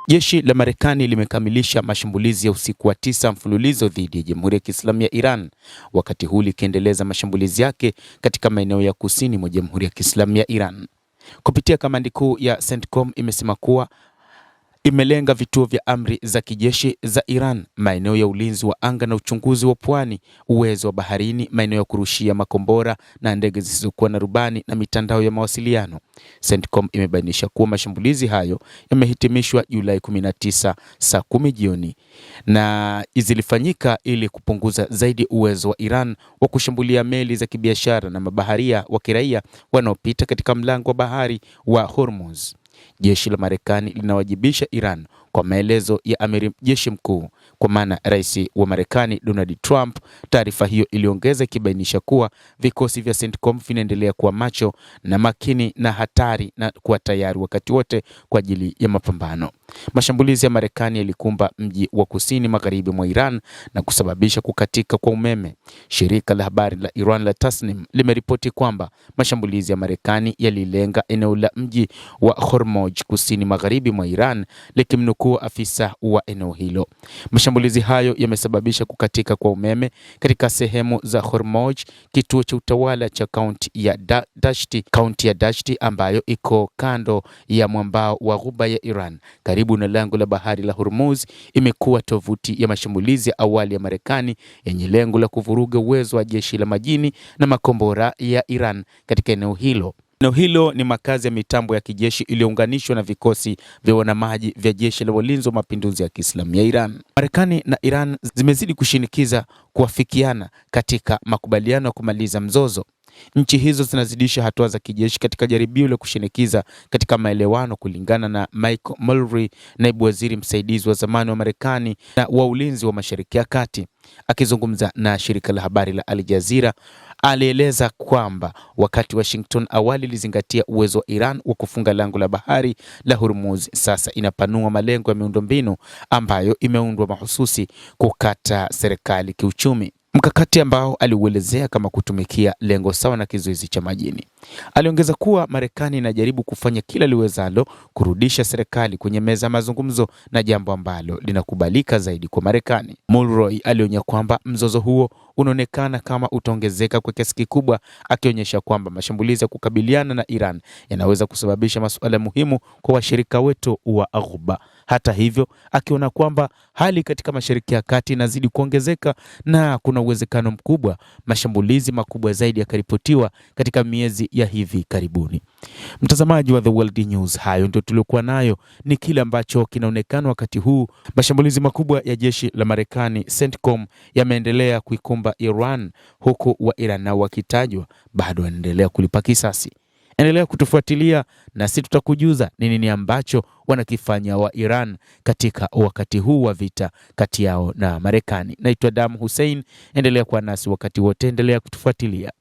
Jeshi la Marekani limekamilisha mashambulizi ya usiku wa 9 mfululizo dhidi ya Jamhuri ya Kiislamu ya Iran, wakati huu likiendeleza mashambulizi yake katika maeneo ya kusini mwa Jamhuri ya Kiislamu ya Iran. Kupitia kamandi kuu ya CENTCOM imesema kuwa imelenga vituo vya amri za kijeshi za Iran, maeneo ya ulinzi wa anga na uchunguzi wa pwani, uwezo wa baharini, maeneo ya kurushia makombora na ndege zisizokuwa na rubani na mitandao ya mawasiliano. CENTCOM imebainisha kuwa mashambulizi hayo yamehitimishwa Julai 19 saa 10 jioni na zilifanyika ili kupunguza zaidi uwezo wa Iran wa kushambulia meli za kibiashara na mabaharia wa kiraia wanaopita katika mlango wa bahari wa Hormuz. Jeshi la Marekani linawajibisha Iran kwa maelezo ya Amiri Jeshi Mkuu, kwa maana Rais wa Marekani Donald Trump. Taarifa hiyo iliongeza ikibainisha kuwa vikosi vya CENTCOM vinaendelea kuwa macho na makini na hatari na kuwa tayari wakati wote kwa ajili ya mapambano. Mashambulizi ya Marekani yalikumba mji wa kusini magharibi mwa Iran na kusababisha kukatika kwa umeme. Shirika la habari la Iran la Tasnim limeripoti kwamba mashambulizi ya Marekani yalilenga eneo la mji wa Hormuz kusini magharibi mwa Iran, likimnukuu afisa wa eneo hilo. Mashambulizi hayo yamesababisha kukatika kwa umeme katika sehemu za Hormuz, kituo cha utawala cha kaunti ya Dashti ambayo iko kando ya mwambao wa Ghuba ya Iran karibu na lango la bahari la Hormuz. Imekuwa tovuti ya mashambulizi ya awali ya Marekani yenye lengo la kuvuruga uwezo wa jeshi la majini na makombora ya Iran katika eneo hilo. Eneo hilo ni makazi ya mitambo ya kijeshi iliyounganishwa na vikosi vya wanamaji vya jeshi la walinzi wa mapinduzi ya Kiislamu ya Iran. Marekani na Iran zimezidi kushinikiza kuafikiana katika makubaliano ya kumaliza mzozo. Nchi hizo zinazidisha hatua za kijeshi katika jaribio la kushinikiza katika maelewano, kulingana na Michael Mulry, naibu waziri msaidizi wa zamani wa Marekani na wa ulinzi wa Mashariki ya Kati. Akizungumza na shirika la habari la Al Jazeera, alieleza kwamba wakati Washington awali ilizingatia uwezo wa Iran wa kufunga lango la bahari la Hormuz, sasa inapanua malengo ya miundombinu ambayo imeundwa mahususi kukata serikali kiuchumi, mkakati ambao aliuelezea kama kutumikia lengo sawa na kizuizi cha majini. Aliongeza kuwa Marekani inajaribu kufanya kila liwezalo kurudisha serikali kwenye meza ya mazungumzo, na jambo ambalo linakubalika zaidi kwa Marekani. Mulroy alionya kwamba mzozo huo unaonekana kama utaongezeka kwa kiasi kikubwa, akionyesha kwamba mashambulizi ya kukabiliana na Iran yanaweza kusababisha masuala muhimu kwa washirika wetu wa Ghuba. Hata hivyo, akiona kwamba hali katika Mashariki ya Kati inazidi kuongezeka na kuna uwezekano mkubwa mashambulizi makubwa zaidi yakaripotiwa katika miezi ya hivi karibuni. Mtazamaji wa The World News, hayo ndio tuliokuwa nayo, ni kile ambacho kinaonekana wakati huu. Mashambulizi makubwa ya jeshi la Marekani CENTCOM yameendelea kuikumba Iran, huku wa Iran nao wakitajwa bado wanaendelea kulipa kisasi. Endelea kutufuatilia nasi tutakujuza ni nini ambacho wanakifanya wa Iran katika wakati huu wa vita kati yao na Marekani. Naitwa Damu Hussein, endelea kuwa nasi wakati wote, endelea kutufuatilia.